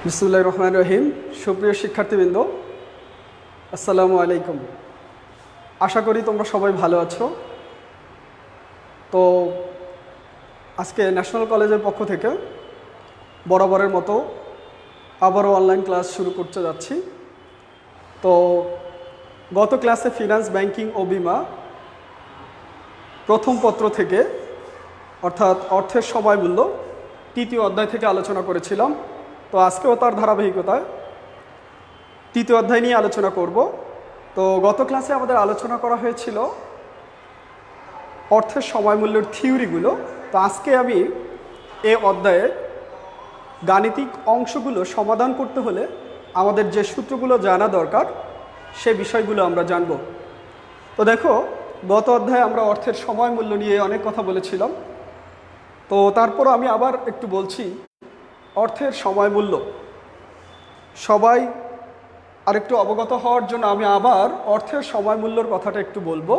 বিসমিল্লাহির রহমানির রহিম। সুপ্রিয় শিক্ষার্থীবৃন্দ, আসসালামু আলাইকুম। আশা করি তোমরা সবাই ভালো আছো। তো আজকে ন্যাশনাল কলেজের পক্ষ থেকে বরাবরের মতো আবারও অনলাইন ক্লাস শুরু করতে যাচ্ছি। তো গত ক্লাসে ফিনান্স, ব্যাংকিং ও বিমা প্রথম পত্র থেকে অর্থাৎ অর্থের সময়মূল্য তৃতীয় অধ্যায় থেকে আলোচনা করেছিলাম। তো আজকেও তার ধারাবাহিকতায় তৃতীয় অধ্যায় নিয়ে আলোচনা করব। তো গত ক্লাসে আমাদের আলোচনা করা হয়েছিল অর্থের সময়মূল্যের থিওরিগুলো। তো আজকে আমি এই অধ্যায়ে গাণিতিক অংশগুলো সমাধান করতে হলে আমাদের যে সূত্রগুলো জানা দরকার সে বিষয়গুলো আমরা জানব। তো দেখো, গত অধ্যায়ে আমরা অর্থের সময়মূল্য নিয়ে অনেক কথা বলেছিলাম। তো তারপর আমি আবার একটু বলছি, অর্থের সময়মূল্য সবাই আরেকটু অবগত হওয়ার জন্য আমি আবার অর্থের সময়মূল্যর কথাটা একটু বলবো।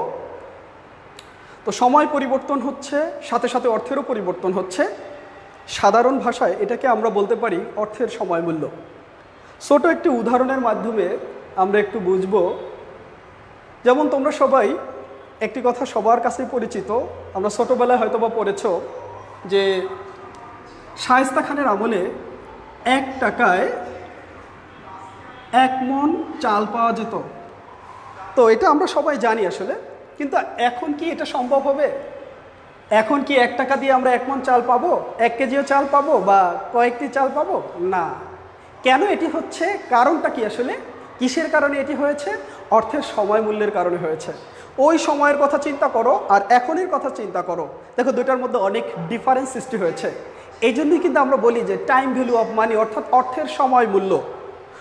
তো সময় পরিবর্তন হচ্ছে, সাথে সাথে অর্থেরও পরিবর্তন হচ্ছে। সাধারণ ভাষায় এটাকে আমরা বলতে পারি অর্থের সময়মূল্য। ছোট একটি উদাহরণের মাধ্যমে আমরা একটু বুঝব। যেমন তোমরা সবাই একটি কথা সবার কাছেই পরিচিত, আমরা ছোটোবেলায় হয়তো বা পড়েছ যে শায়েস্তা খানের আমলে 1 টাকায় 1 মণ চাল পাওয়া যেত। তো এটা আমরা সবাই জানি আসলে, কিন্তু এখন কি এটা সম্ভব হবে? এখন কি 1 টাকা দিয়ে আমরা 1 মণ চাল পাবো, 1 কেজিও চাল পাবো বা কয়েকটি চাল পাবো? না। কেন এটি হচ্ছে? কারণটা কি আসলে? কিসের কারণে এটি হয়েছে? অর্থের সময়মূল্যের কারণে হয়েছে। ওই সময়ের কথা চিন্তা করো আর এখনের কথা চিন্তা করো, দেখো দুটার মধ্যে অনেক ডিফারেন্স সৃষ্টি হয়েছে। এই জন্যই কিন্তু আমরা বলি যে টাইম ভ্যালু অফ মানি, অর্থাৎ অর্থের সময় মূল্য।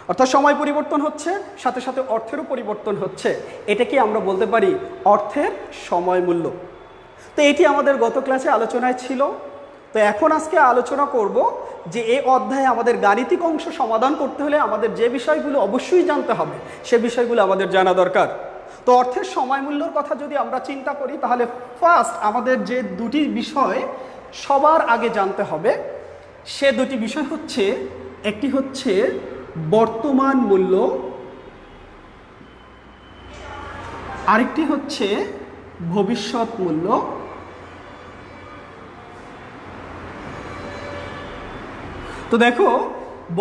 অর্থাৎ সময় পরিবর্তন হচ্ছে, সাথে সাথে অর্থেরও পরিবর্তন হচ্ছে। এটাকে আমরা বলতে পারি অর্থের সময় মূল্য। তো এটি আমাদের গত ক্লাসে আলোচনায় ছিল। তো এখন আজকে আলোচনা করব যে এই অধ্যায়ে আমাদের গাণিতিক অংশ সমাধান করতে হলে আমাদের যে বিষয়গুলো অবশ্যই জানতে হবে সে বিষয়গুলো আমাদের জানা দরকার। তো অর্থের সময়মূল্যর কথা যদি আমরা চিন্তা করি, তাহলে ফার্স্ট আমাদের যে দুটি বিষয় সবার আগে জানতে হবে, সে দুটি বিষয় হচ্ছে, একটি হচ্ছে বর্তমান মূল্য, আরেকটি হচ্ছে ভবিষ্যৎ মূল্য। তো দেখো,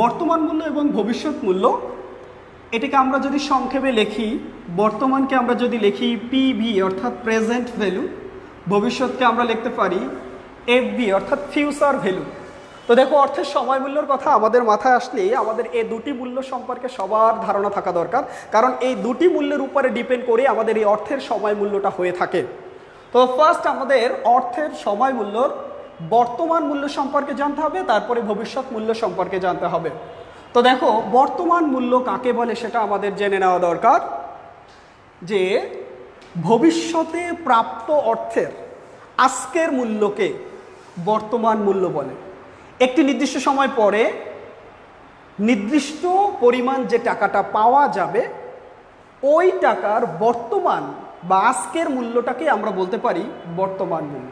বর্তমান মূল্য এবং ভবিষ্যৎ মূল্য, এটাকে আমরা যদি সংক্ষেপে লিখি, বর্তমানকে আমরা যদি লিখি পিভি অর্থাৎ প্রেজেন্ট ভ্যালু, ভবিষ্যৎকে আমরা লিখতে পারি এফভি অর্থাৎ ফিউচার ভ্যালু। তো দেখো, অর্থের সময়মূল্যর কথা আমাদের মাথায় আসলেই আমাদের এই দুটি মূল্য সম্পর্কে সবার ধারণা থাকা দরকার, কারণ এই দুটি মূল্যের উপরে ডিপেন্ড করে আমাদের এই অর্থের সময়মূল্যটা হয়ে থাকে। তো ফার্স্ট আমাদের অর্থের সময়মূল্যর বর্তমান মূল্য সম্পর্কে জানতে হবে, তারপরে ভবিষ্যৎ মূল্য সম্পর্কে জানতে হবে। তো দেখো, বর্তমান মূল্য কাকে বলে সেটা আমাদের জেনে নেওয়া দরকার, যে ভবিষ্যতে প্রাপ্ত অর্থের আজকের মূল্যকে বর্তমান মূল্য বলে। একটি নির্দিষ্ট সময় পরে নির্দিষ্ট পরিমাণ যে টাকাটা পাওয়া যাবে, ওই টাকার বর্তমান বা আজকের মূল্যটাকে আমরা বলতে পারি বর্তমান মূল্য।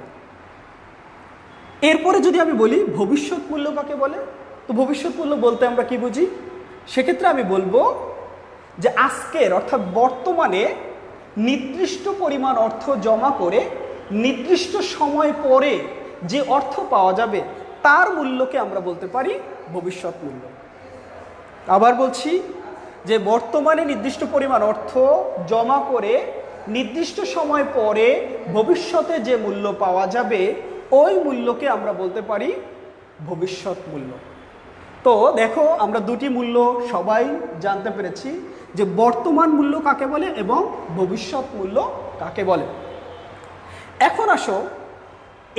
এরপরে যদি আমি বলি ভবিষ্যৎ মূল্য কাকে বলে, তো ভবিষ্যৎ মূল্য বলতে আমরা কি বুঝি? সেক্ষেত্রে আমি বলবো যে আজকের অর্থাৎ বর্তমানে নির্দিষ্ট পরিমাণ অর্থ জমা করে নির্দিষ্ট সময় পরে যে অর্থ পাওয়া যাবে তার মূল্যকে আমরা বলতে পারি ভবিষ্যৎ মূল্য। আবার বলছি যে বর্তমানে নির্দিষ্ট পরিমাণ অর্থ জমা করে নির্দিষ্ট সময় পরে ভবিষ্যতে যে মূল্য পাওয়া যাবে ওই মূল্যকে আমরা বলতে পারি ভবিষ্যৎ মূল্য। তো দেখো, আমরা দুটি মূল্য সবাই জানতে পেরেছি, যে বর্তমান মূল্য কাকে বলে এবং ভবিষ্যৎ মূল্য কাকে বলে। এখন আসো,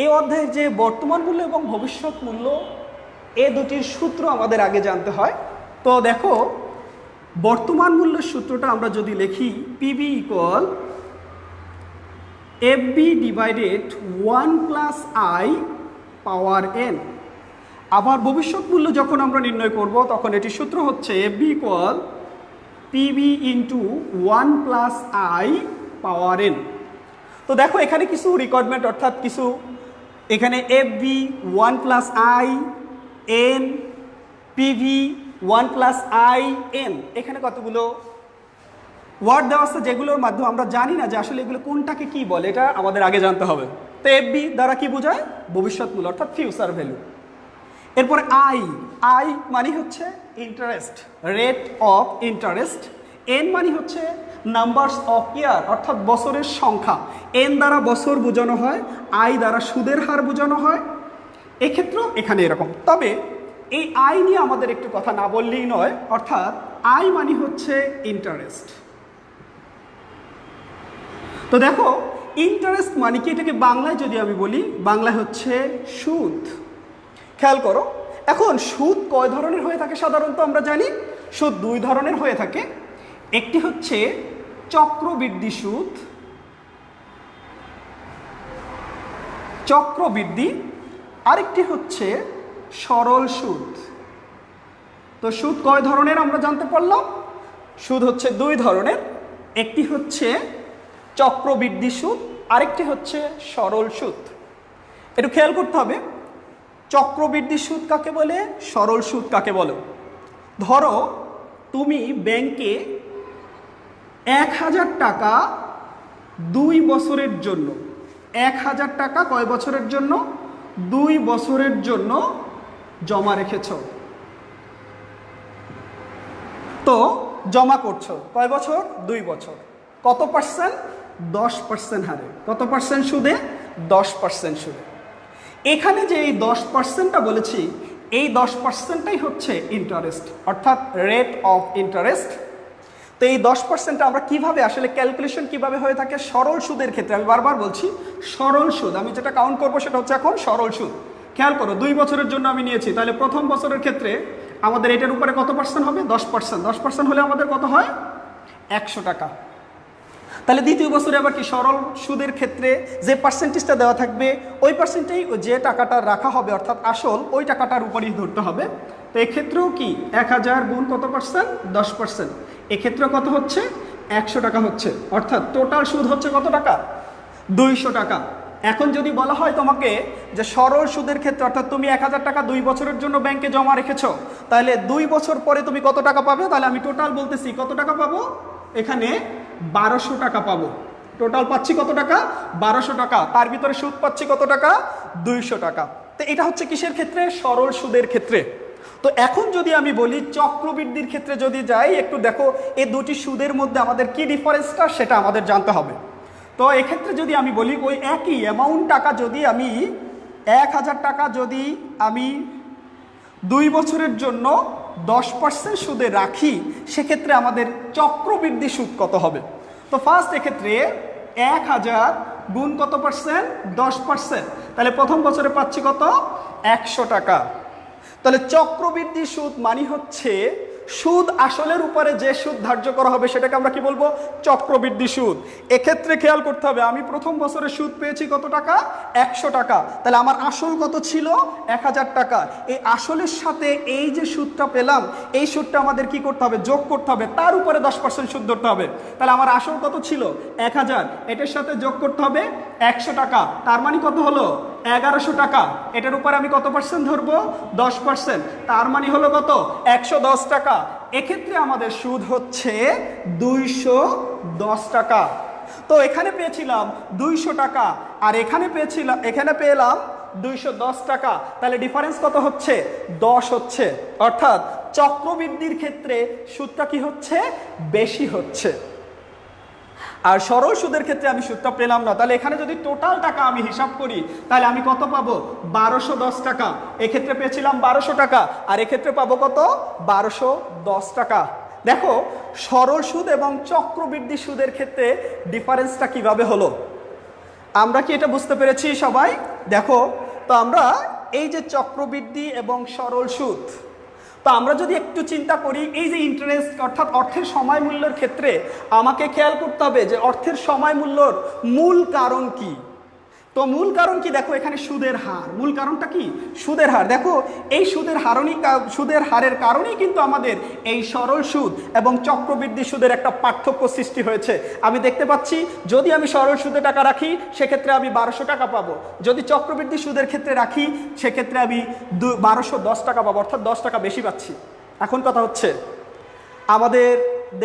এই অধ্যায়ের যে বর্তমান মূল্য এবং ভবিষ্যৎ মূল্য, এ দুটির সূত্র আমাদের আগে জানতে হয়। তো দেখো, বর্তমান মূল্যের সূত্রটা আমরা যদি লিখি PV equal FB divided 1 plus I power N. আবার ভবিষ্যৎ মূল্য যখন আমরা নির্ণয় করব, তখন এটির সূত্র হচ্ছে FB equal PV into 1 plus I power N. তো দেখো, এখানে কিছু রিকোয়ারমেন্ট অর্থাৎ কিছু এখানে FB 1 plus I N PV 1+in, এখানে কতগুলো ওয়ার্ড দেওয়া আছে যেগুলোর মাধ্যমে আমরা জানি না যে আসলে এগুলো কোনটাকে কি বলে, এটা আমাদের আগে জানতে হবে। তো এফবি দ্বারা কি বোঝায়? ভবিষ্যৎ মূল্য অর্থাৎ ফিউচার ভ্যালু। এরপরে আই মানে হচ্ছে interest, rate of interest. N মানে হচ্ছে নাম্বারস অফ ইয়ার অর্থাৎ বছরের সংখ্যা। এন দ্বারা বছর বোঝানো হয়, আই দ্বারা সুদের হার বোঝানো হয়। এক্ষেত্রেও এখানে এরকম। তবে এই আই নিয়ে আমাদের একটু কথা না বললেই নয়, অর্থাৎ আই মানে হচ্ছে ইন্টারেস্ট। তো দেখো ইন্টারেস্ট মানে কি, এটাকে বাংলায় যদি আমি বলি, বাংলায় হচ্ছে সুদ। খেয়াল করো, এখন সুদ কয় ধরনের হয়ে থাকে সাধারণত আমরা জানি? সুদ দুই ধরনের হয়ে থাকে। একটি হচ্ছে চক্রবৃদ্ধি সুদ, চক্রবৃদ্ধি, আরেকটি হচ্ছে সরল সুদ। তো সুদ কয় ধরনের আমরা জানতে পারলাম? সুদ হচ্ছে দুই ধরনের, একটি হচ্ছে চক্রবৃদ্ধি সুদ, আরেকটি হচ্ছে সরল সুদ। একটু খেয়াল করতে হবে চক্রবৃদ্ধি সুদ কাকে বলে, সরল সুদ কাকে বলে। ধরো তুমি ব্যাংকে 1000 টাকা 2 বছরের জন্য, 1000 টাকা কয় বছরের জন্য? 2 বছরের জন্য জমা রেখেছ। তো জমা করছো কয় বছর? 2 বছর। কত পার্সেন্ট? 10% হারে। কত পার্সেন্ট সুদে? 10% সুদে। এখানে যে এই 10%টা বলেছি, এই 10%টাই হচ্ছে ইন্টারেস্ট অর্থাৎ রেট অফ ইন্টারেস্ট। তো এই 10%টা আমরা কিভাবে আসলে ক্যালকুলেশন কিভাবে হয়ে থাকে সরল সুদের ক্ষেত্রে, আমি বারবার বলছি সরল সুদ, আমি যেটা কাউন্ট করবো সেটা হচ্ছে এখন সরল সুদ। খেয়াল করো 2 বছরের জন্য আমি নিয়েছি, তাহলে প্রথম বছরের ক্ষেত্রে আমাদের এটার উপরে কত পার্সেন্ট হবে? 10%। 10% হলে আমাদের কত হয়? 100 টাকা। তাহলে দ্বিতীয় বছরে আবার কি সরল সুদের ক্ষেত্রে যে পার্সেন্টেজটা দেওয়া থাকবে ওই পার্সেন্টেই যে টাকাটা রাখা হবে অর্থাৎ আসল ওই টাকাটার উপরই ধরতে হবে। তো এক্ষেত্রেও কি 1000 গুণ কত পার্সেন্ট? 10%। এক্ষেত্রেও কত হচ্ছে? 100 টাকা হচ্ছে, অর্থাৎ টোটাল সুদ হচ্ছে কত টাকা? 200 টাকা। এখন যদি বলা হয় তোমাকে যে সরল সুদের ক্ষেত্রে অর্থাৎ তুমি 1000 টাকা 2 বছরের জন্য ব্যাংকে জমা রেখেছো, তাহলে 2 বছর পরে তুমি কত টাকা পাবে? তাহলে আমি টোটাল বলতেছি কত টাকা পাবো, এখানে 1200 টাকা পাবো। টোটাল পাচ্ছি কত টাকা? 1200 টাকা। তার ভিতরে সুদ পাচ্ছি কত টাকা? 200 টাকা। তো এটা হচ্ছে কিসের ক্ষেত্রে? সরল সুদের ক্ষেত্রে। তো এখন যদি আমি বলি চক্রবৃদ্ধির ক্ষেত্রে যদি যাই, একটু দেখো এই দুটি সুদের মধ্যে আমাদের কি ডিফারেন্সটা সেটা আমাদের জানতে হবে। তো এক্ষেত্রে যদি আমি বলি ওই একই অ্যামাউন্ট টাকা যদি আমি 1000 টাকা যদি আমি 2 বছরের জন্য 10% সুদে রাখি, সেক্ষেত্রে আমাদের চক্রবৃদ্ধি সুদ কত হবে? তো ফার্স্ট এক্ষেত্রে 1000 গুণ কত পার্সেন্ট? 10%। তাহলে প্রথম বছরে পাচ্ছি কত? 100 টাকা। তাহলে চক্রবৃদ্ধি সুদ মানে হচ্ছে সুদ আসলের উপরে যে সুদ ধার্য করা হবে সেটাকে আমরা কি বলবো? চক্রবৃদ্ধি সুদ। এক্ষেত্রে খেয়াল করতে হবে আমি প্রথম বছরে সুদ পেয়েছি কত টাকা? 100 টাকা। তাহলে আমার আসল কত ছিল? 1000 টাকা। এই আসলের সাথে এই যে সুদটা পেলাম এই সুদটা আমাদের কি করতে হবে? যোগ করতে হবে, তার উপরে 10% সুদ ধরতে হবে। তাহলে আমার আসল কত ছিল? 1000, এটার সাথে যোগ করতে হবে 100 টাকা, তার মানে কত হলো? 1100 টাকা। এটার উপরে আমি কত পার্সেন্ট ধরবো? 10%, তার মানে হলো কত? 110 টাকা। এক্ষেত্রে আমাদের সুদ হচ্ছে 210 টাকা। তো এখানে পেয়েছিলাম 200 টাকা আর এখানে পেলাম 210 টাকা। তাহলে ডিফারেন্স কত হচ্ছে? 10 হচ্ছে। অর্থাৎ চক্রবৃদ্ধির ক্ষেত্রে সুদটা কি হচ্ছে? বেশি হচ্ছে। আর সরল সুদের ক্ষেত্রে আমি সুদটা পেলাম না। তাহলে এখানে যদি টোটাল টাকা আমি হিসাব করি তাহলে আমি কত পাবো? 1210 টাকা। এক্ষেত্রে পেয়েছিলাম 1200 টাকা আর এক্ষেত্রে পাবো কত? 1210 টাকা। দেখো সরল সুদ এবং চক্রবৃদ্ধি সুদের ক্ষেত্রে ডিফারেন্সটা কিভাবে হলো, আমরা কি এটা বুঝতে পেরেছি সবাই? দেখো তো আমরা এই যে চক্রবৃদ্ধি এবং সরল সুদ, তো আমরা যদি একটু চিন্তা করি এই যে ইন্টারেস্ট অর্থাৎ অর্থের সময় মূল্যের ক্ষেত্রে আমাকে খেয়াল করতে হবে যে অর্থের সময় মূল্যর মূল কারণ কি। তো মূল কারণ কি? দেখো এখানে সুদের হার। মূল কারণটা কি? সুদের হার। দেখো এই সুদের হারের কারণেই কিন্তু আমাদের এই সরল সুদ এবং চক্রবৃদ্ধি সুদের একটা পার্থক্য সৃষ্টি হয়েছে। আমি দেখতে পাচ্ছি যদি আমি সরল সুদে টাকা রাখি সেক্ষেত্রে আমি 1200 টাকা পাবো, যদি চক্রবৃদ্ধি সুদের ক্ষেত্রে রাখি সেক্ষেত্রে আমি 1210 টাকা পাবো, অর্থাৎ 10 টাকা বেশি পাচ্ছি। এখন কথা হচ্ছে, আমাদের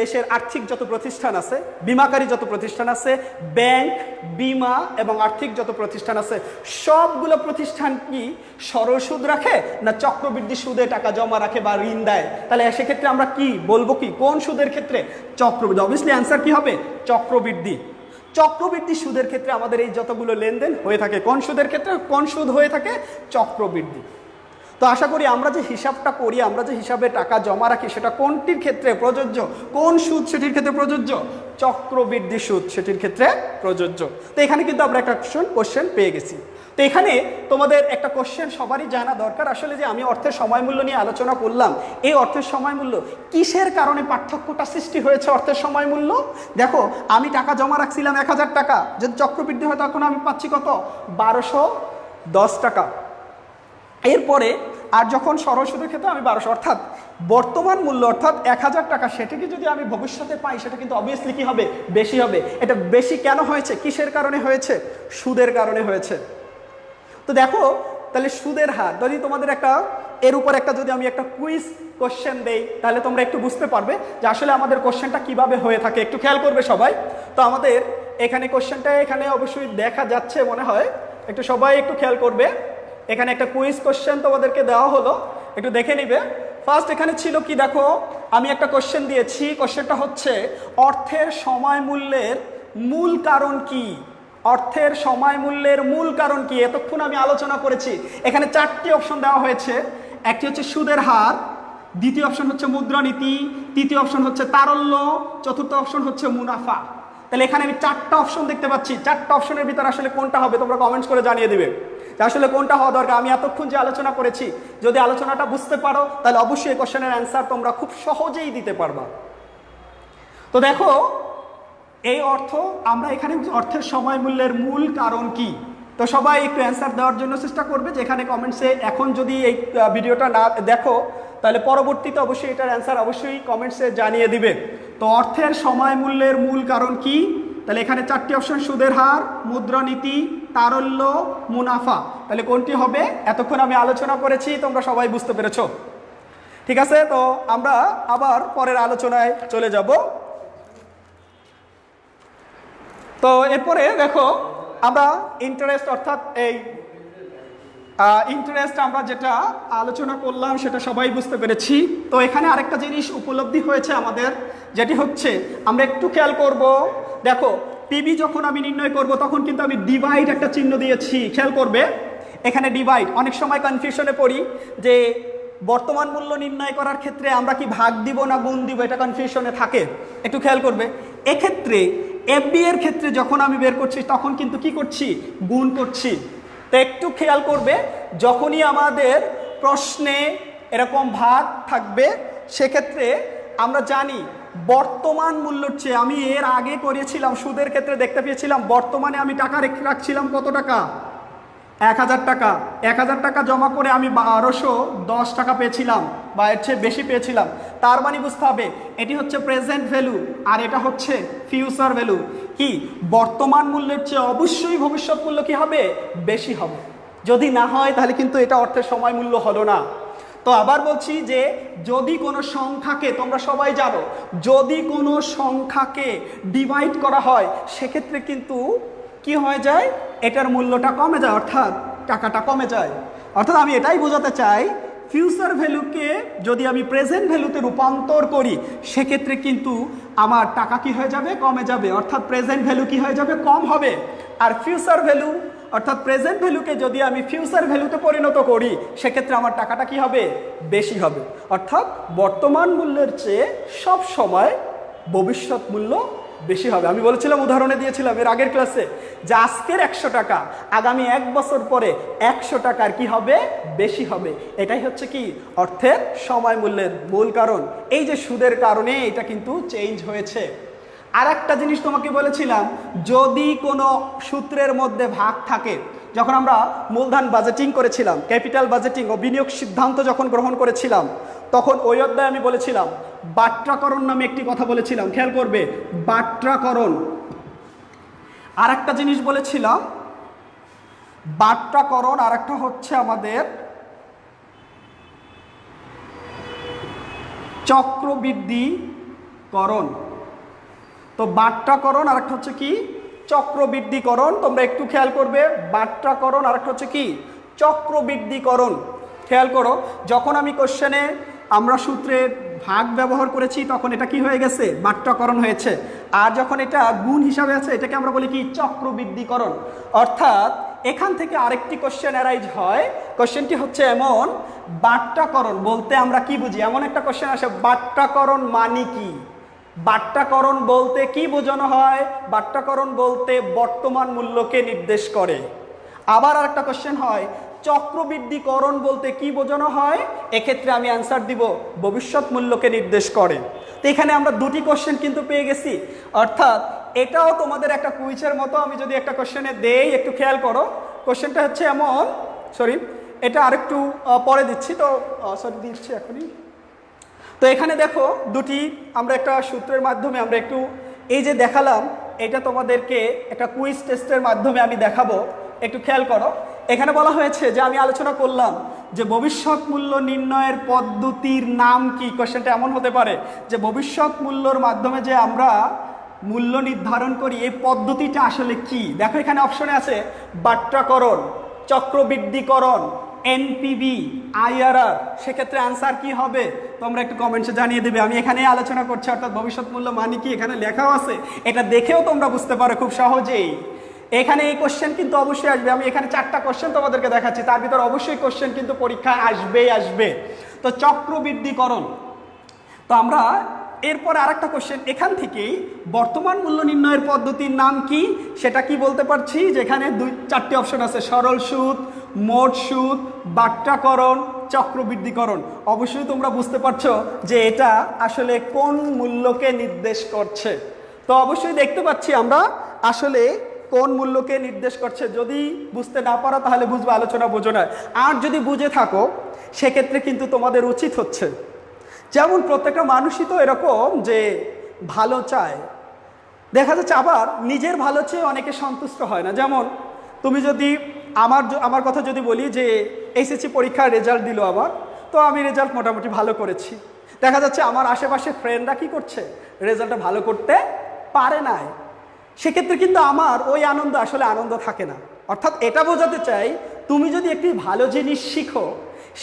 দেশের আর্থিক যত প্রতিষ্ঠান আছে, বিমাকারী যত প্রতিষ্ঠান আছে, ব্যাংক, বিমা এবং আর্থিক যত প্রতিষ্ঠান আছে, সবগুলো প্রতিষ্ঠান কি সরল সুদ রাখে না চক্রবৃদ্ধি সুদে টাকা জমা রাখে বা ঋণ দেয়? তাহলে সেক্ষেত্রে আমরা কি বলবো, কি কোন সুদের ক্ষেত্রে? চক্রবৃদ্ধি। অবভিয়াসলি অ্যান্সার কি হবে? চক্রবৃদ্ধি। চক্রবৃদ্ধি সুদের ক্ষেত্রে আমাদের এই যতগুলো লেনদেন হয়ে থাকে, কোন সুদের ক্ষেত্রে? কোন সুদ হয়ে থাকে? চক্রবৃদ্ধি। তো আশা করি আমরা যে হিসাবটা করি, আমরা যে হিসাবে টাকা জমা রাখি, সেটা কোনটির ক্ষেত্রে প্রযোজ্য? কোন সুদ সেটির ক্ষেত্রে প্রযোজ্য? চক্রবৃদ্ধি সুদ সেটির ক্ষেত্রে প্রযোজ্য। তো এখানে কিন্তু আমরা একটা কোশ্চেন পেয়ে গেছি। তো এখানে তোমাদের একটা কোশ্চেন সবারই জানা দরকার আসলে, যে আমি অর্থের সময় মূল্য নিয়ে আলোচনা করলাম, এই অর্থের সময় মূল্য কিসের কারণে পার্থক্যটা সৃষ্টি হয়েছে? অর্থের সময় মূল্য, দেখো আমি টাকা জমা রাখছিলাম 1000 টাকা, যদি চক্রবৃদ্ধি হয় তখন আমি পাচ্ছি কত? 1210 টাকা। এরপরে আর যখন সরল সুদের ক্ষেত্রে আমি 1200, অর্থাৎ বর্তমান মূল্য অর্থাৎ 1000 টাকা, সেটাকে যদি আমি ভবিষ্যতে পাই সেটা কিন্তু অবভিয়াসলি কি হবে? বেশি হবে। এটা বেশি কেন হয়েছে? কিসের কারণে হয়েছে? সুদের কারণে হয়েছে। তো দেখো তাহলে সুদের হার, যদি তোমাদের একটা এর উপর একটা যদি আমি একটা কুইজ কোশ্চেন দেই, তাহলে তোমরা একটু বুঝতে পারবে যে আসলে আমাদের কোশ্চেনটা কিভাবে হয়ে থাকে। একটু খেয়াল করবে সবাই। তো আমাদের এখানে কোশ্চেনটা এখানে অবশ্যই দেখা যাচ্ছে মনে হয়, একটু সবাই একটু খেয়াল করবে। এখানে একটা কুইজ কোশ্চেন তোমাদেরকে দেওয়া হলো, একটু দেখে নিবে। ফার্স্ট এখানে ছিল কি, দেখো আমি একটা কোশ্চেন দিয়েছি, কোশ্চেনটা হচ্ছে অর্থের সময় মূল্যের মূল কারণ কি? অর্থের সময় মূল্যের মূল কারণ কি? এতক্ষণ আমি আলোচনা করেছি। এখানে 4টি অপশন দেওয়া হয়েছে। একটি হচ্ছে সুদের হার, দ্বিতীয় অপশন হচ্ছে মুদ্রানীতি, তৃতীয় অপশন হচ্ছে তারল্য, চতুর্থ অপশন হচ্ছে মুনাফা। তাহলে এখানে আমি 4টা অপশন দেখতে পাচ্ছি। 4টা অপশনের ভিতরে আসলে কোনটা হবে তোমরা কমেন্টস করে জানিয়ে দিবে আসলে কোনটা হওয়া দরকার। আমি এতক্ষণ যে আলোচনা করেছি, যদি আলোচনাটা বুঝতে পারো তাহলে অবশ্যই এই কোশ্চেনের অ্যান্সার তোমরা খুব সহজেই দিতে পারবা। তো দেখো এই অর্থ আমরা এখানে অর্থের সময় মূল্যের মূল কারণ কি, তো সবাই একটু অ্যান্সার দেওয়ার জন্য চেষ্টা করবে। যেখানে কমেন্টসে এখন যদি এই ভিডিওটা না দেখো তাহলে পরবর্তীতে অবশ্যই এটার অ্যান্সার অবশ্যই কমেন্টসে জানিয়ে দিবে। তো অর্থের সময় মূল্যের মূল কারণ কি? তাহলে এখানে 4টি অপশন, সুদের হার, মুদ্রানীতি, তারল্য, মুনাফা। তাহলে কোনটি হবে? এতক্ষণ আমি আলোচনা করেছি, তোমরা সবাই বুঝতে পেরেছো। ঠিক আছে, তো আমরা আবার পরের আলোচনায় চলে যাব। তো এরপরে দেখো আমরা ইন্টারেস্ট, অর্থাৎ এই ইন্টারেস্ট আমরা যেটা আলোচনা করলাম সেটা সবাই বুঝতে পেরেছি। তো এখানে আরেকটা জিনিস উপলব্ধি হয়েছে আমাদের, যেটি হচ্ছে আমরা একটু খেয়াল করব। দেখো পিবি যখন আমি নির্ণয় করব তখন কিন্তু আমি ডিভাইড একটা চিহ্ন দিয়েছি, খেয়াল করবে। এখানে ডিভাইড, অনেক সময় কনফিউশনে পড়ি যে বর্তমান মূল্য নির্ণয় করার ক্ষেত্রে আমরা কি ভাগ দিব না গুণ দিব, এটা কনফিউশনে থাকে। একটু খেয়াল করবে, এক্ষেত্রে এফবি এর ক্ষেত্রে যখন আমি বের করছি তখন কিন্তু কি করছি? গুণ করছি। তো একটু খেয়াল করবে, যখনই আমাদের প্রশ্নে এরকম ভাগ থাকবে সেক্ষেত্রে আমরা জানি বর্তমান মূল্যর চেয়ে, আমি এর আগে করেছিলাম সুদের ক্ষেত্রে দেখতে পেয়েছিলাম বর্তমানে আমি টাকা রাখছিলাম কত টাকা? 1000 টাকা। 1000 টাকা জমা করে আমি 1210 টাকা পেয়েছিলাম বা এর চেয়ে বেশি পেয়েছিলাম। তার মানে বুঝতে হবে এটি হচ্ছে প্রেজেন্ট ভ্যালু আর এটা হচ্ছে ফিউচার ভ্যালু। কি? বর্তমান মূল্যের চেয়ে অবশ্যই ভবিষ্যৎ মূল্য কি হবে? বেশি হবে। যদি না হয় তাহলে কিন্তু এটা অর্থের সময় মূল্য হলো না। তো আবার বলছি যে যদি কোনো সংখ্যাকে, তোমরা সবাই জানো, যদি কোনো সংখ্যাকে ডিভাইড করা হয় সেক্ষেত্রে কিন্তু কি হয়ে যায়? এটার মূল্যটা কমে যায়, অর্থাৎ টাকাটা কমে যায়। অর্থাৎ আমি এটাই বোঝাতে চাই, ফিউচার ভ্যালুকে যদি আমি প্রেজেন্ট ভ্যালুতে রূপান্তর করি সেক্ষেত্রে কিন্তু আমার টাকা কি হয়ে যাবে? কমে যাবে। অর্থাৎ প্রেজেন্ট ভ্যালু কি হয়ে যাবে? কম হবে। আর ফিউচার ভ্যালু অর্থাৎ প্রেজেন্ট ভ্যালুকে যদি আমি ফিউচার ভ্যালুতে পরিণত করি সেক্ষেত্রে আমার টাকাটা কি হবে? বেশি হবে। অর্থাৎ বর্তমান মূল্যের চেয়ে সব সময় ভবিষ্যৎ মূল্য বেশি হবে। আমি বলেছিলাম, উদাহরণে দিয়েছিলাম এর আগের ক্লাসে, যে আজকের 100 টাকা আগামী 1 বছর পরে 100 টাকার কি হবে? বেশি হবে। এটাই হচ্ছে কি? অর্থের সময় মূল্যের মূল কারণ। এই যে সুদের কারণে এটা কিন্তু চেঞ্জ হয়েছে। আর একটা জিনিস তোমাকে বলেছিলাম, যদি কোনো সূত্রের মধ্যে ভাগ থাকে, যখন আমরা মূলধন বাজেটিং করেছিলাম, ক্যাপিটাল বাজেটিং ও বিনিয়োগ সিদ্ধান্ত যখন গ্রহণ করেছিলাম, তখন ওই অধ্যায়ে আমি বলেছিলাম বাট্রাকরণ নামে একটি কথা বলেছিলাম, খেয়াল করবে, বাট্রাকরণ। আর একটা জিনিস বলেছিলাম, বাট্রাকরণ, আর একটা হচ্ছে আমাদের চক্রবৃদ্ধিকরণ। তো বাট্টাকরণ আর একটা হচ্ছে কি চক্রবৃদ্ধিকরণ। তোমরা একটু খেয়াল করবে, বাট্টাকরণ আর একটা হচ্ছে কি চক্রবৃদ্ধিকরণ। খেয়াল করো, যখন আমি কোশ্চেনে আমরা সূত্রের ভাগ ব্যবহার করেছি তখন এটা কি হয়ে গেছে, বাট্টাকরণ হয়েছে। আর যখন এটা গুণ হিসাবে আছে এটাকে আমরা বলি কি চক্রবৃদ্ধিকরণ। অর্থাৎ এখান থেকে আরেকটি কোশ্চেন অ্যারাইজ হয়। কোশ্চেনটি হচ্ছে এমন, বাট্টাকরণ বলতে আমরা কি বুঝি, এমন একটা কোশ্চেন আসে, বাট্টাকরণ মানে কি? বাট্টাকরণ বলতে কি বোঝানো হয়? বাট্টাকরণ বলতে বর্তমান মূল্যকে নির্দেশ করে। আবার আরেকটা কোশ্চেন হয়, চক্রবৃদ্ধিকরণ বলতে কি বোঝানো হয়? এক্ষেত্রে আমি অ্যান্সার দিব ভবিষ্যৎ মূল্যকে নির্দেশ করে। তো এখানে আমরা দুটি কোশ্চেন কিন্তু পেয়ে গেছি। অর্থাৎ এটাও তোমাদের একটা কুইজের মতো। আমি যদি একটা কোশ্চেনে দেই, একটু খেয়াল করো। কোশ্চেনটা হচ্ছে এমন, সরি এটা আরেকটু পরে দিচ্ছি, তো সরি দিচ্ছি এখনই। তো এখানে দেখো দুটি আমরা একটা সূত্রের মাধ্যমে আমরা একটু এই যে দেখালাম, এটা তোমাদেরকে একটা কুইজ টেস্টের মাধ্যমে আমি দেখাবো। একটু খেয়াল করো, এখানে বলা হয়েছে যে আমি আলোচনা করলাম যে ভবিষ্যৎ মূল্য নির্ণয়ের পদ্ধতির নাম কি। কোশ্চেনটা এমন হতে পারে যে ভবিষ্যৎ মূল্যর মাধ্যমে যে আমরা মূল্য নির্ধারণ করি এই পদ্ধতিটা আসলে কি। দেখো এখানে অপশনে আছে বাট্টাকরণ, চক্রবৃদ্ধিকরণ, এনপিভি, আইআরআর। সেক্ষেত্রে আনসার কি হবে তোমরা একটু কমেন্টসে জানিয়ে দেবে। আমি এখানে আলোচনা করছি, অর্থাৎ ভবিষ্যৎ মূল্য মানে কি এখানে লেখাও আছে, এটা দেখেও তোমরা বুঝতে পারো খুব সহজেই। এখানে এই কোশ্চেন কিন্তু অবশ্যই আসবে। আমি এখানে 4টা কোশ্চেন তোমাদেরকে দেখাচ্ছি, তার ভিতর অবশ্যই কোশ্চেন কিন্তু পরীক্ষায় আসবেই আসবে। তো চক্রবৃদ্ধিকরণ। তো আমরা এরপর আরেকটা কোশ্চেন এখান থেকেই, বর্তমান মূল্য নির্ণয়ের পদ্ধতির নাম কি সেটা কি বলতে পারছি। যেখানে 4টি অপশন আছে, সরল সুদ, মোট সুদ, বাট্টাকরণ, চক্রবৃদ্ধিকরণ। অবশ্যই তোমরা বুঝতে পারছো যে এটা আসলে কোন মূল্যকে নির্দেশ করছে। তো অবশ্যই দেখতে পাচ্ছি আমরা আসলে কোন মূল্যকে নির্দেশ করছে। যদি বুঝতে না পারো তাহলে বুঝবে, আলোচনা বোঝো না। আর যদি বুঝে থাকো সেক্ষেত্রে কিন্তু তোমাদের উচিত হচ্ছে, যেমন প্রত্যেকটা মানুষই তো এরকম যে ভালো চায়, দেখা যাচ্ছে আবার নিজের ভালো চেয়ে অনেকে সন্তুষ্ট হয় না। যেমন তুমি যদি আমার কথা যদি বলি যে এসএসসি পরীক্ষার রেজাল্ট দিল আবার, তো আমি রেজাল্ট মোটামুটি ভালো করেছি। দেখা যাচ্ছে আমার আশেপাশে ফ্রেন্ডরা কি করছে, রেজাল্টটা ভালো করতে পারে নাই। সেক্ষেত্রে কিন্তু আমার ওই আনন্দ আসলে আনন্দ থাকে না। অর্থাৎ এটা বোঝাতে চাই, তুমি যদি একটি ভালো জিনিস শিখো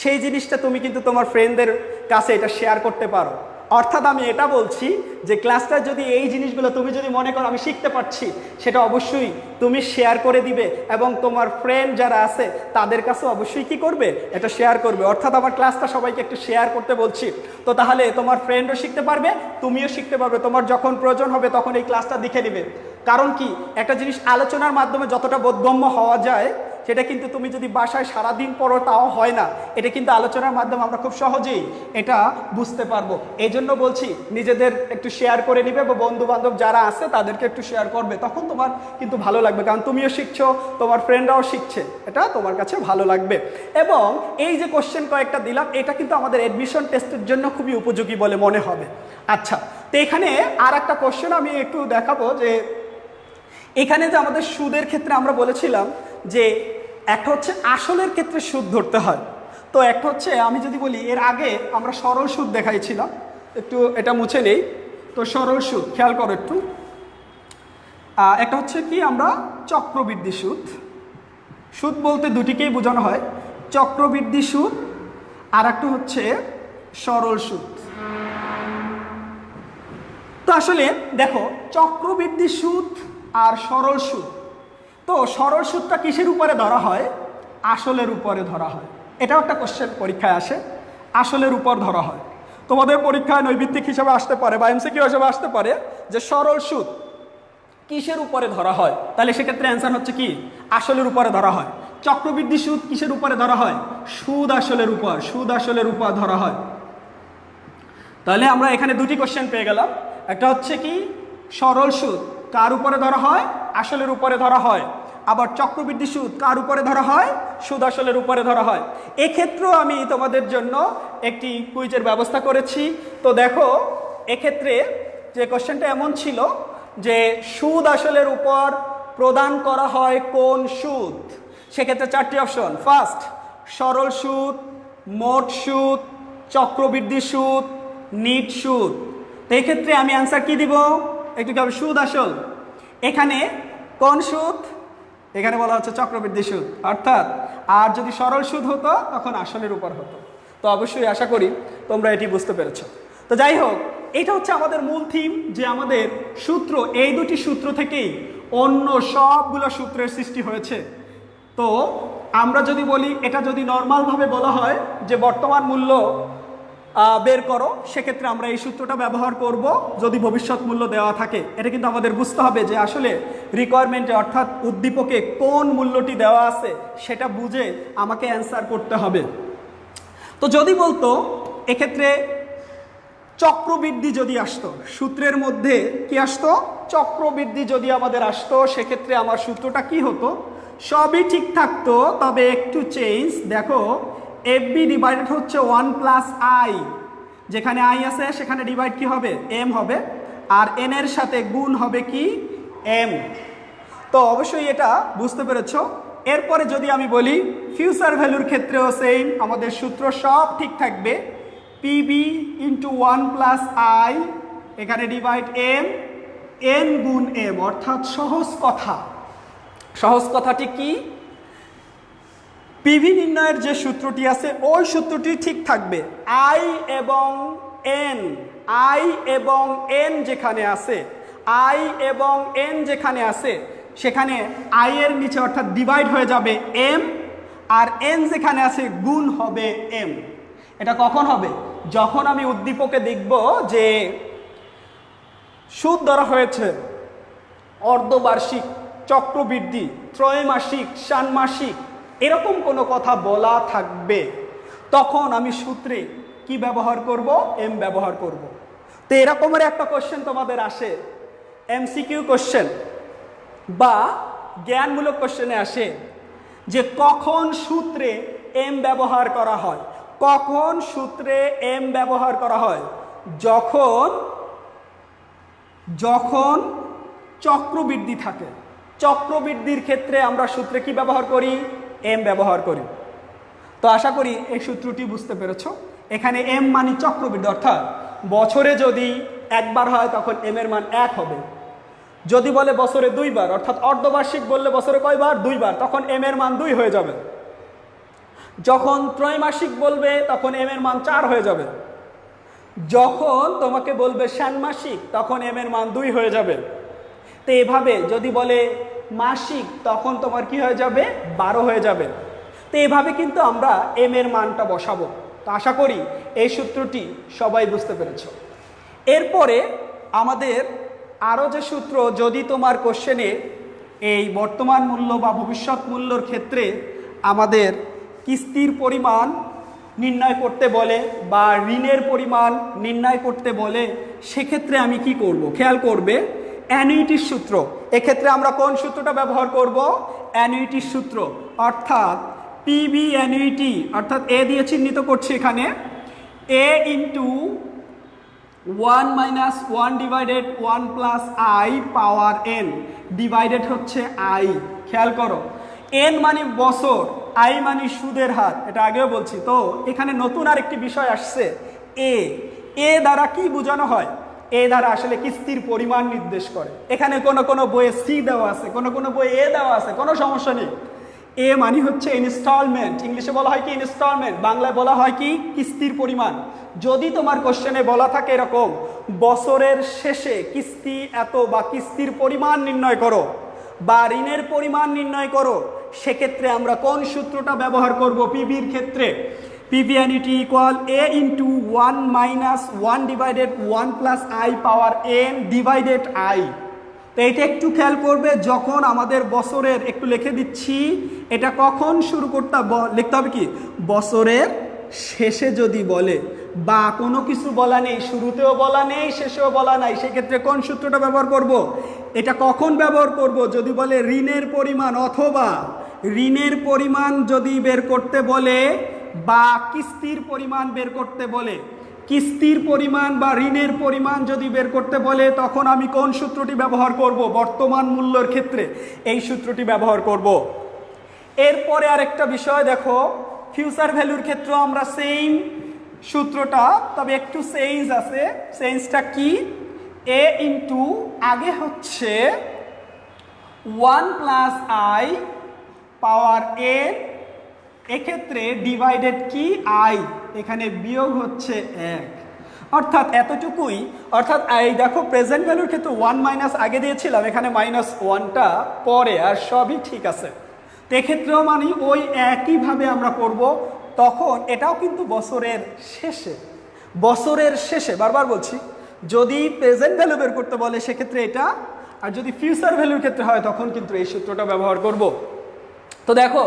সেই জিনিসটা তুমি কিন্তু তোমার ফ্রেন্ডদের কাছে এটা শেয়ার করতে পারো। অর্থাৎ আমি এটা বলছি যে ক্লাসটা যদি এই জিনিসগুলো তুমি যদি মনে করো আমি শিখতে পারছি, সেটা অবশ্যই তুমি শেয়ার করে দিবে এবং তোমার ফ্রেন্ড যারা আছে তাদের কাছে অবশ্যই কি করবে, এটা শেয়ার করবে। অর্থাৎ আমার ক্লাসটা সবাইকে একটু শেয়ার করতে বলছি। তো তাহলে তোমার ফ্রেন্ডও শিখতে পারবে, তুমিও শিখতে পারবে। তোমার যখন প্রয়োজন হবে তখন এই ক্লাসটা দেখে নিবে। কারণ কি, একটা জিনিস আলোচনার মাধ্যমে যতটা বোধগম্য হওয়া যায় সেটা কিন্তু তুমি যদি বাসায় সারাদিন পড়ো তাও হয় না। এটা কিন্তু আলোচনার মাধ্যমে আমরা খুব সহজেই এটা বুঝতে পারবো। এই জন্য বলছি নিজেদের একটু শেয়ার করে নিবে, বা বন্ধু বান্ধব যারা আছে তাদেরকে একটু শেয়ার করবে, তখন তোমার কিন্তু ভালো লাগবে। কারণ তুমিও শিখছো, তোমার ফ্রেন্ডরাও শিখছে, এটা তোমার কাছে ভালো লাগবে। এবং এই যে কোশ্চেন কয়েকটা দিলাম, এটা কিন্তু আমাদের অ্যাডমিশন টেস্টের জন্য খুবই উপযোগী বলে মনে হবে। আচ্ছা, তো এখানে আর একটা কোশ্চেন আমি একটু দেখাবো যে এখানে যে আমাদের সুদের ক্ষেত্রে আমরা বলেছিলাম যে একটা হচ্ছে আসলের ক্ষেত্রে সুদ ধরতে হয়, তো একটা হচ্ছে আমি যদি বলি এর আগে আমরা সরল সুদ দেখাইছিলাম, একটু এটা মুছে নেই। তো সরল সুদ খেয়াল করো একটু, একটা হচ্ছে কি আমরা চক্রবৃদ্ধি সুদ। সুদ বলতে দুটিকেই বোঝানো হয়, চক্রবৃদ্ধি সুদ আর একটা হচ্ছে সরল সুদ। তো আসলে দেখো চক্রবৃদ্ধি সুদ আর সরল সুদ, তো সরল সুদটা কিসের উপরে ধরা হয়, আসলের উপরে ধরা হয়। এটাও একটা কোশ্চেন পরীক্ষায় আসে, আসলের উপর ধরা হয়। তোমাদের পরীক্ষায় নৈবিত্তিক হিসাবে আসতে পারে বা এমসিকিউ হিসাবে আসতে পারে যে সরল সুদ কিসের উপরে ধরা হয়, তাহলে সেক্ষেত্রে অ্যান্সার হচ্ছে কি আসলের উপরে ধরা হয়। চক্রবৃদ্ধি সুদ কিসের উপরে ধরা হয়, সুদ আসলের উপর, সুদ আসলের উপর ধরা হয়। তাহলে আমরা এখানে দুটি কোশ্চেন পেয়ে গেলাম, একটা হচ্ছে কি সরল সুদ কার উপরে ধরা হয়, আসলের উপরে ধরা হয়। আবার চক্রবৃদ্ধি সুদ কার উপরে ধরা হয়, সুদ আসলের উপরে ধরা হয়। এক্ষেত্রেও আমি তোমাদের জন্য একটি কুইজের ব্যবস্থা করেছি। তো দেখো এক্ষেত্রে যে কোশ্চেনটা এমন ছিল যে সুদ আসলের উপর প্রদান করা হয় কোন সুদ, সেক্ষেত্রে 4টি অপশন, ফার্স্ট সরল সুদ, মোট সুদ, চক্রবৃদ্ধি সুদ, নিট সুদ। তো এক্ষেত্রে আমি অ্যান্সার কি দিব, একটু কি হবে, সুদ আসল। এখানে কোন সুদ, এখানে বলা হচ্ছে চক্রবৃদ্ধি সুদ, অর্থাৎ আর যদি সরল সুদ হতো তখন আসলের উপর হতো। তো অবশ্যই আশা করি তোমরা এটি বুঝতে পেরেছো। তো যাই হোক, এটা হচ্ছে আমাদের মূল থিম, যে আমাদের সূত্র, এই দুটি সূত্র থেকেই অন্য সবগুলো সূত্রের সৃষ্টি হয়েছে। তো আমরা যদি বলি, এটা যদি নর্মালভাবে বলা হয় যে বর্তমান মূল্য বের করো, সেক্ষেত্রে আমরা এই সূত্রটা ব্যবহার করব যদি ভবিষ্যৎ মূল্য দেওয়া থাকে। এটা কিন্তু আমাদের বুঝতে হবে যে আসলে রিকোয়ারমেন্টে অর্থাৎ উদ্দীপকে কোন মূল্যটি দেওয়া আছে সেটা বুঝে আমাকে অ্যান্সার করতে হবে। তো যদি বলতো এক্ষেত্রে চক্রবৃদ্ধি যদি আসতো, সূত্রের মধ্যে কি আসতো, চক্রবৃদ্ধি যদি আমাদের আসতো, সেক্ষেত্রে আমার সূত্রটা কি হতো, সবই ঠিক থাকতো, তবে একটু চেঞ্জ। দেখো, এফ বি ডিভাইডেড হচ্ছে 1 প্লাস আই, যেখানে আই আছে সেখানে ডিভাইড কি হবে, এম হবে, আর এন এর সাথে গুণ হবে কি, এম। তো অবশ্যই এটা বুঝতে পেরেছ। এরপরে যদি আমি বলি ফিউচার ভ্যালুর ক্ষেত্রেও সেম, আমাদের সূত্র সব ঠিক থাকবে, পিবি ইন্টু 1 প্লাস আই, এখানে ডিভাইড এম, এন গুণ এম, অর্থাৎ সহজ কথা। সহজ কথাটি কি, পিভি নির্ণয়ের যে সূত্রটি আছে ওই সূত্রটি ঠিক থাকবে। আই এবং এন, আই এবং এন যেখানে আছে, আই এবং এন যেখানে আছে সেখানে আই এর নিচে অর্থাৎ ডিভাইড হয়ে যাবে এম, আর এন যেখানে আছে গুণ হবে এম। এটা কখন হবে, যখন আমি উদ্দীপকে দেখব যে সুদ ধরা হয়েছে অর্ধবার্ষিক, চক্রবৃদ্ধি, ত্রৈমাসিক, ষান্মাসিক, এরকম কোনো কথা বলা থাকবে, তখন আমি সূত্রে কি ব্যবহার করব, এম ব্যবহার করব। তো এরকমের একটা কোশ্চেন তোমাদের আসে, এমসিকিউ কোশ্চেন বা জ্ঞানমূলক কোশ্চেনে আসে যে কখন সূত্রে এম ব্যবহার করা হয়। কখন সূত্রে এম ব্যবহার করা হয়, যখন যখন চক্রবৃদ্ধি থাকে। চক্রবৃদ্ধির ক্ষেত্রে আমরা সূত্রে কি ব্যবহার করি, এম ব্যবহার করি। তো আশা করি এই সূত্রটি বুঝতে পেরেছ। এখানে এম মানে চক্রবৃদ্ধি, অর্থাৎ বছরে যদি একবার হয় তখন এম এর মান 1 হবে। যদি বলে বছরে 2 বার, অর্থাৎ অর্ধবার্ষিক বললে বছরে কয়বার, 2 বার, তখন এম এর মান 2 হয়ে যাবে। যখন ত্রৈমাসিক বলবে তখন এম এর মান 4 হয়ে যাবে। যখন তোমাকে বলবে ষান্মাসিক তখন এম এর মান 2 হয়ে যাবে। তো এভাবে যদি বলে মাসিক তখন তোমার কি হয়ে যাবে, 12 হয়ে যাবে। তো এভাবে কিন্তু আমরা এম এর মানটা বসাবো। তো আশা করি এই সূত্রটি সবাই বুঝতে পেরেছ। এরপরে আমাদের আরও যে সূত্র, যদি তোমার কোশ্চেনে এই বর্তমান মূল্য বা ভবিষ্যৎ মূল্যর ক্ষেত্রে আমাদের কিস্তির পরিমাণ নির্ণয় করতে বলে বা ঋণের পরিমাণ নির্ণয় করতে বলে, সেক্ষেত্রে আমি কি করব, খেয়াল করবে, অ্যানুইটির সূত্র। এক্ষেত্রে আমরা কোন সূত্রটা ব্যবহার করব, অ্যানুইটির সূত্র, অর্থাৎ পিবি অ্যানুইটি, অর্থাৎ এ দিয়ে চিহ্নিত করছি এখানে, a into 1 minus 1 divided 1 plus I power n, divided হচ্ছে আই। খেয়াল করো, এন মানে বছর, আই মানে সুদের হার, এটা আগেও বলছি। তো এখানে নতুন আরেকটি বিষয় আসছে, এ। এ দ্বারা কি বোঝানো হয়, এ দ্বারা আসলে কিস্তির পরিমাণ নির্দেশ করে। এখানে কোনো বইয়ে সি দেওয়া আছে, কোনো বইয়ে এ দেওয়া আছে, কোনো সমস্যা নেই। এ মানে হচ্ছে ইনস্টলমেন্ট, ইংলিশে বলা হয় কি ইনস্টলমেন্ট, বাংলায় বলা হয় কি কিস্তির পরিমাণ। যদি তোমার কোশ্চেনে বলা থাকে এরকম, বছরের শেষে কিস্তি এত বা কিস্তির পরিমাণ নির্ণয় করো বা ঋণের পরিমাণ নির্ণয় করো, সেক্ষেত্রে আমরা কোন সূত্রটা ব্যবহার করব, পিবির ক্ষেত্রে, PB annuity equal A into 1 minus 1 divided 1 plus I power n divided I. তো এটা একটু খেয়াল করবে, যখন আমাদের বছরের, একটু লিখে দিচ্ছি, এটা কখন শুরু করতে লিখতে হবে কি, বছরের শেষে যদি বলে বা কোনো কিছু বলা নেই, শুরুতেও বলা নেই শেষেও বলা নাই, সেক্ষেত্রে কোন সূত্রটা ব্যবহার করব, এটা কখন ব্যবহার করব, যদি বলে ঋণের পরিমাণ অথবা ঋণের পরিমাণ যদি বের করতে বলে বা কিস্তির পরিমাণ বের করতে বলে, কিস্তির পরিমাণ বা ঋণের পরিমাণ যদি বের করতে বলে, তখন আমি কোন সূত্রটি ব্যবহার করব, বর্তমান মূল্যের ক্ষেত্রে এই সূত্রটি ব্যবহার করব। এরপরে আরেকটা বিষয় দেখো, ফিউচার ভ্যালুর ক্ষেত্রে আমরা সেম সূত্রটা, তবে একটু চেঞ্জ আছে। চেঞ্জটা কি? এ ইন্টু আগে হচ্ছে 1 প্লাস আই পাওয়ার এন, এক্ষেত্রে ডিভাইডেড কি আই, এখানে বিয়োগ হচ্ছে 1, অর্থাৎ এতটুকুই। অর্থাৎ এই দেখো প্রেজেন্ট ভ্যালুর ক্ষেত্রে 1 মাইনাস আগে দিয়েছিলাম, এখানে -1টা পরে, আর সবই ঠিক আছে। তো এক্ষেত্রেও মানে ওই একইভাবে আমরা করব। তখন এটাও কিন্তু বছরের শেষে বারবার বলছি, যদি প্রেজেন্ট ভ্যালু বের করতে বলে সেক্ষেত্রে এটা, আর যদি ফিউচার ভ্যালুর ক্ষেত্রে হয় তখন কিন্তু এই সূত্রটা ব্যবহার করব। তো দেখো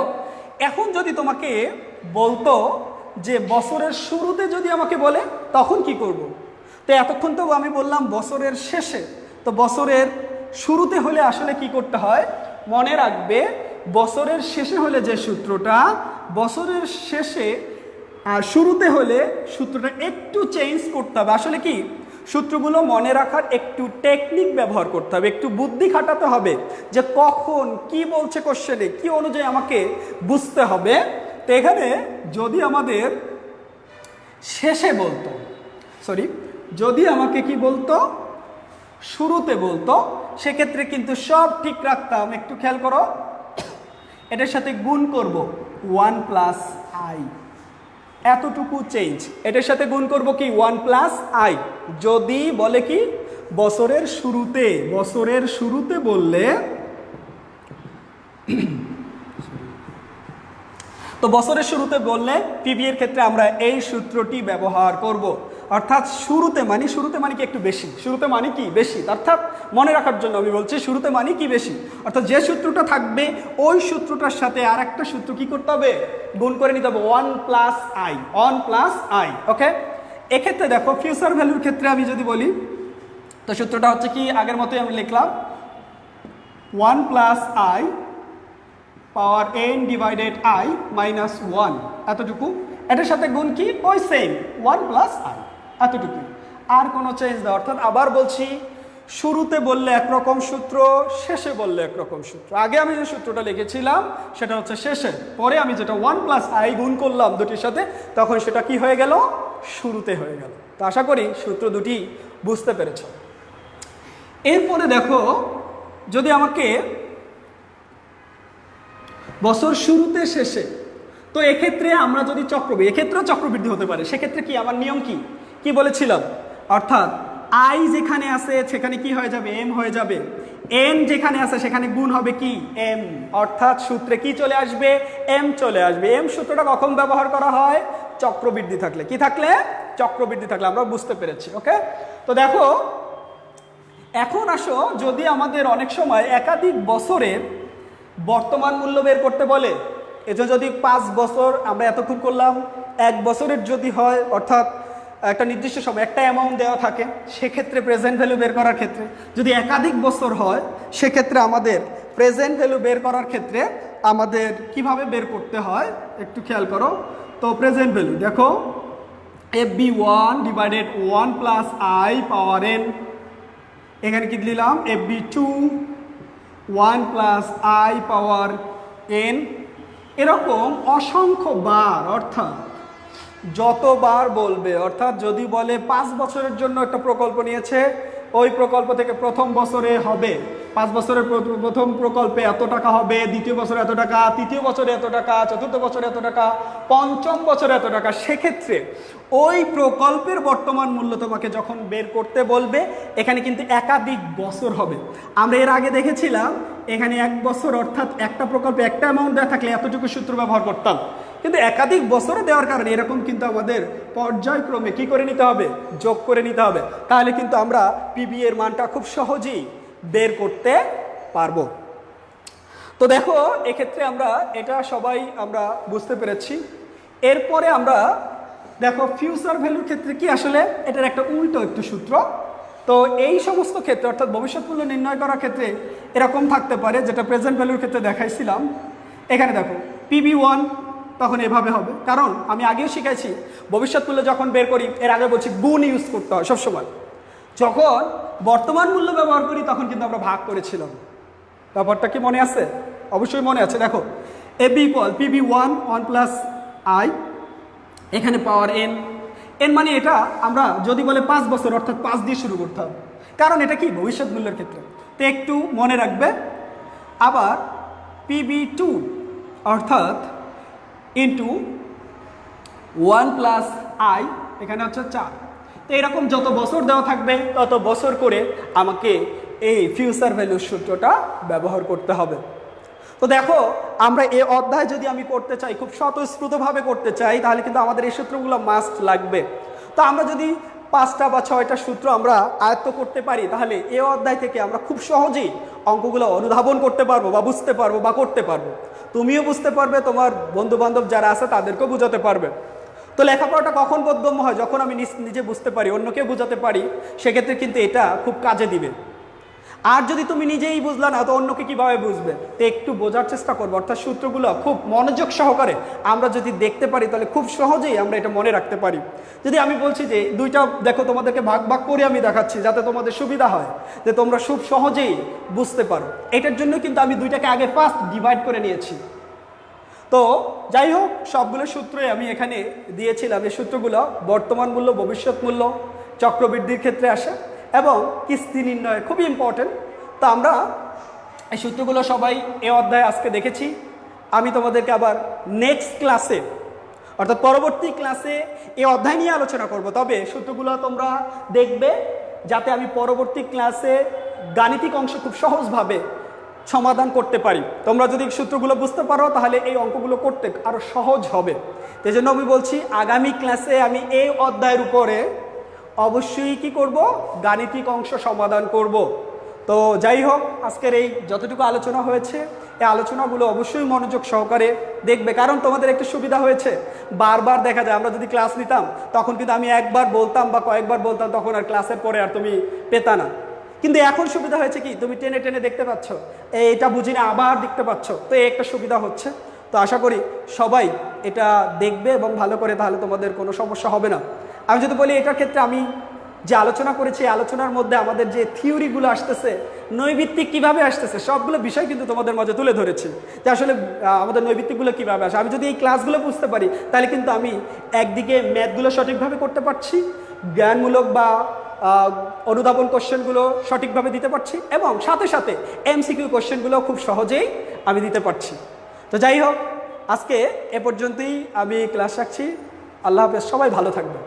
এখন যদি তোমাকে বলতো যে বছরের শুরুতে যদি আমাকে বলে তখন কি করব। তো এতক্ষণ তো আমি বললাম বছরের শেষে, তো বছরের শুরুতে হলে আসলে কি করতে হয় মনে রাখবে, বছরের শেষে হলে যে সূত্রটা, বছরের শেষে আর শুরুতে হলে সূত্রটা একটু চেঞ্জ করতে হবে। আসলে কি সূত্রগুলো মনে রাখার একটু টেকনিক ব্যবহার করতে হবে, একটু বুদ্ধি খাটাতে হবে যে কখন কি বলছে কোশ্চেনে, কি অনুযায়ী আমাকে বুঝতে হবে। তো এখানে যদি আমাদের শেষে বলতো, যদি আমাকে কি বলতো শুরুতে বলতো, সেক্ষেত্রে কিন্তু সব ঠিক রাখতাম। একটু খেয়াল করো, এটার সাথে গুণ করব 1 প্লাস আই, এতটুকু চেঞ্জ। এটার সাথে গুণ করব কি 1 প্লাস আই। যদি বলে কি বছরের শুরুতে বললে, তো বছরের শুরুতে বললে পিবি এর ক্ষেত্রে আমরা এই সূত্রটি ব্যবহার করব। অর্থাৎ শুরুতে মানে কি একটু বেশি, শুরুতে মানে কি বেশি, অর্থাৎ মনে রাখার জন্য আমি বলছি শুরুতে মানে কি বেশি, অর্থাৎ যে সূত্রটা থাকবে ওই সূত্রটার সাথে আর একটা সূত্র কি করতে হবে, গুণ করে নিতে হবে 1 প্লাস আই। ওকে, এক্ষেত্রে দেখো ফিউচার ভ্যালুর ক্ষেত্রে আমি যদি বলি, তো সূত্রটা হচ্ছে কি আগের মতোই আমি লিখলাম 1 plus I power n divided i minus 1, এতটুকু। এটার সাথে গুণ কি ওই সেম 1 প্লাস আই, এতটুকু, আর কোনো চেঞ্জ না। অর্থাৎ আবার বলছি, শুরুতে বললে একরকম সূত্র, শেষে বললে একরকম সূত্র। আগে আমি যে সূত্রটা লিখেছিলাম সেটা হচ্ছে শেষে, পরে আমি যেটা 1 প্লাস আই গুণ করলাম দুটির সাথে, তখন সেটা কি হয়ে গেল, শুরুতে হয়ে গেল। তো আশা করি সূত্র দুটি বুঝতে পেরেছ। এরপরে দেখো, যদি আমাকে বছর শুরুতে শেষে, তো এক্ষেত্রে আমরা যদি এক্ষেত্রেও চক্রবৃদ্ধি হতে পারে, সেক্ষেত্রে কি আমার নিয়ম কি বলেছিলাম, অর্থাৎ আই যেখানে আছে সেখানে কি হয়ে যাবে, এম হয়ে যাবে। এন যেখানে আছে সেখানে গুণ হবে কি এম, অর্থাৎ সূত্রে কি চলে আসবে, এম চলে আসবে। এম সূত্রটা কখন ব্যবহার করা হয়, চক্রবৃদ্ধি থাকলে। কি থাকলে, চক্রবৃদ্ধি থাকলে। আমরা বুঝতে পেরেছি। ওকে, তো দেখো এখন আসো, যদি আমাদের অনেক সময় একাধিক বছরের বর্তমান মূল্য বের করতে বলে, এটা যদি 5 বছর আমরা এতক্ষণ করলাম, 1 বছরের যদি হয়, অর্থাৎ একটা নির্দিষ্ট সময় একটা অ্যামাউন্ট দেওয়া থাকে, সেক্ষেত্রে প্রেজেন্ট ভ্যালু বের করার ক্ষেত্রে যদি একাধিক বছর হয়, সেক্ষেত্রে আমাদের প্রেজেন্ট ভ্যালু বের করার ক্ষেত্রে আমাদের কিভাবে বের করতে হয় একটু খেয়াল করো। তো প্রেজেন্ট ভ্যালু দেখো, FB1 divided 1 plus I power n, এখানে কি দিলাম FB2 1 plus I power n, এরকম অসংখ্য বার, অর্থাৎ যতবার বলবে, অর্থাৎ যদি বলে 5 বছরের জন্য একটা প্রকল্প নিয়েছে, ওই প্রকল্প থেকে প্রথম বছরে হবে 5 বছরের প্রথম প্রকল্পে এত টাকা হবে, দ্বিতীয় বছরে এত টাকা, তৃতীয় বছরে এত টাকা, চতুর্থ বছরে এত টাকা, পঞ্চম বছরে এত টাকা, সেক্ষেত্রে ওই প্রকল্পের বর্তমান মূল্য তোমাকে যখন বের করতে বলবে, এখানে কিন্তু একাধিক বছর হবে। আমরা এর আগে দেখেছিলাম এখানে 1 বছর, অর্থাৎ একটা প্রকল্পে একটা অ্যামাউন্ট দেওয়া থাকলে এতটুকু সূত্র ব্যবহার করতাম, কিন্তু একাধিক বছরে দেওয়ার কারণে এরকম কিন্তু আমাদের পর্যায়ক্রমে কি করে নিতে হবে, যোগ করে নিতে হবে। তাহলে কিন্তু আমরা পিবি এর মানটা খুব সহজেই বের করতে পারবো। তো দেখো এক্ষেত্রে আমরা এটা সবাই আমরা বুঝতে পেরেছি। এরপরে আমরা দেখো ফিউচার ভ্যালুর ক্ষেত্রে কি আসলে এটার একটা উল্টো একটু সূত্র। তো এই সমস্ত ক্ষেত্রে অর্থাৎ ভবিষ্যৎ মূল্য নির্ণয় করার ক্ষেত্রে এরকম থাকতে পারে, যেটা প্রেজেন্ট ভ্যালুর ক্ষেত্রে দেখাইছিলাম। এখানে দেখো PB1 তখন এভাবে হবে, কারণ আমি আগেও শিখাইছি ভবিষ্যৎ মূল্য যখন বের করি এর আগে বলছি গুণ ইউজ করতে হয় সবসময়। যখন বর্তমান মূল্য ব্যবহার করি তখন কিন্তু আমরা ভাগ করেছিলাম। ব্যাপারটা কি মনে আছে? অবশ্যই মনে আছে। দেখো FB equal PB1 1 plus I, এখানে পাওয়ার n, এর মানে এটা আমরা যদি বলে 5 বছর অর্থাৎ 5 দিয়ে শুরু করতে হবে, কারণ এটা কি ভবিষ্যৎ মূল্যের ক্ষেত্রে। তো একটু মনে রাখবে। আবার PB2 অর্থাৎ ইন্টু 1 প্লাস আই, এখানে হচ্ছে 4। তো এরকম যত বছর দেওয়া থাকবে তত বছর করে আমাকে এই ফিউচার ভ্যালুর সূত্রটা ব্যবহার করতে হবে। তো দেখো, আমরা এই অধ্যায় যদি আমি করতে চাই, খুব স্বতঃস্ফূর্তভাবে করতে চাই, তাহলে কিন্তু আমাদের এই সূত্রগুলো মাস্ট লাগবে। তো আমরা যদি 5টা বা 6টা সূত্র আমরা আয়ত্ত করতে পারি, তাহলে এই অধ্যায় থেকে আমরা খুব সহজেই অঙ্কগুলো অনুধাবন করতে পারবো বা বুঝতে পারবো বা করতে পারবো। তুমিও বুঝতে পারবে, তোমার বন্ধু বান্ধব যারা আছে তাদেরকেও বোঝাতে পারবে। তো লেখাপড়াটা কখন বোধগম্য হয়? যখন আমি নিজে বুঝতে পারি, অন্যকে বোঝাতে পারি, সেক্ষেত্রে কিন্তু এটা খুব কাজে দিবে। আর যদি তুমি নিজেই বুঝলা না, তো অন্যকে কিভাবে বুঝবে? তো একটু বোঝার চেষ্টা করবো, অর্থাৎ সূত্রগুলো খুব মনোযোগ সহকারে আমরা যদি দেখতে পারি, তাহলে খুব সহজেই আমরা এটা মনে রাখতে পারি। যদি আমি বলছি যে দুইটা দেখো, তোমাদেরকে ভাগ ভাগ করে আমি দেখাচ্ছি যাতে তোমাদের সুবিধা হয়, যে তোমরা খুব সহজেই বুঝতে পারো। এটার জন্য কিন্তু আমি দুইটাকে আগে ফার্স্ট ডিভাইড করে নিয়েছি। তো যাই হোক, সবগুলো সূত্রই আমি এখানে দিয়েছিলাম। এই সূত্রগুলো বর্তমান মূল্য, ভবিষ্যৎ মূল্য, চক্রবৃদ্ধির ক্ষেত্রে আসে এবং কিস্তি নির্ণয় খুবই ইম্পর্টেন্ট। তো আমরা এই সূত্রগুলো সবাই এ অধ্যায়ে আজকে দেখেছি। আমি তোমাদেরকে আবার নেক্সট ক্লাসে অর্থাৎ পরবর্তী ক্লাসে এই অধ্যায় নিয়ে আলোচনা করব। তবে সূত্রগুলো তোমরা দেখবে যাতে আমি পরবর্তী ক্লাসে গাণিতিক অংশ খুব সহজভাবে সমাধান করতে পারি। তোমরা যদি সূত্রগুলো বুঝতে পারো, তাহলে এই অঙ্কগুলো করতে আরও সহজ হবে। এই জন্য আমি বলছি, আগামী ক্লাসে আমি এই অধ্যায়ের উপরে অবশ্যই কি করব, গাণিতিক অংশ সমাধান করব। তো যাই হোক, আজকের এই যতটুকু আলোচনা হয়েছে, এই আলোচনাগুলো অবশ্যই মনোযোগ সহকারে দেখবে, কারণ তোমাদের একটু সুবিধা হয়েছে। বারবার দেখা যায় আমরা যদি ক্লাস নিতাম, তখন কিন্তু আমি একবার বলতাম বা কয়েকবার বলতাম, তখন আর ক্লাসের পরে আর তুমি পেতা না। কিন্তু এখন সুবিধা হয়েছে কি, তুমি টেনে টেনে দেখতে পাচ্ছ, এটা বুঝি না আবার দেখতে পাচ্ছ। তো এই একটা সুবিধা হচ্ছে। তো আশা করি সবাই এটা দেখবে এবং ভালো করে, তাহলে তোমাদের কোনো সমস্যা হবে না। আমি যদি বলি, এটার ক্ষেত্রে আমি যে আলোচনা করেছি, আলোচনার মধ্যে আমাদের যে থিওরিগুলো আসতেছে, নৈবিত্তিক কিভাবে আসতেছে, সবগুলো বিষয় কিন্তু তোমাদের মাঝে তুলে ধরেছি, যে আসলে আমাদের নৈবিত্তিকগুলো কীভাবে আসে। আমি যদি এই ক্লাসগুলো বুঝতে পারি, তাহলে কিন্তু আমি একদিকে ম্যাথগুলো সঠিকভাবে করতে পারছি, জ্ঞানমূলক বা অনুধাবন কোশ্চেনগুলো সঠিকভাবে দিতে পারছি, এবং সাথে সাথে MCQ কোশ্চেনগুলো খুব সহজেই আমি দিতে পারছি। তো যাই হোক, আজকে এ পর্যন্তই আমি ক্লাস রাখছি। আল্লাহ হাফেজ, সবাই ভালো থাকবে।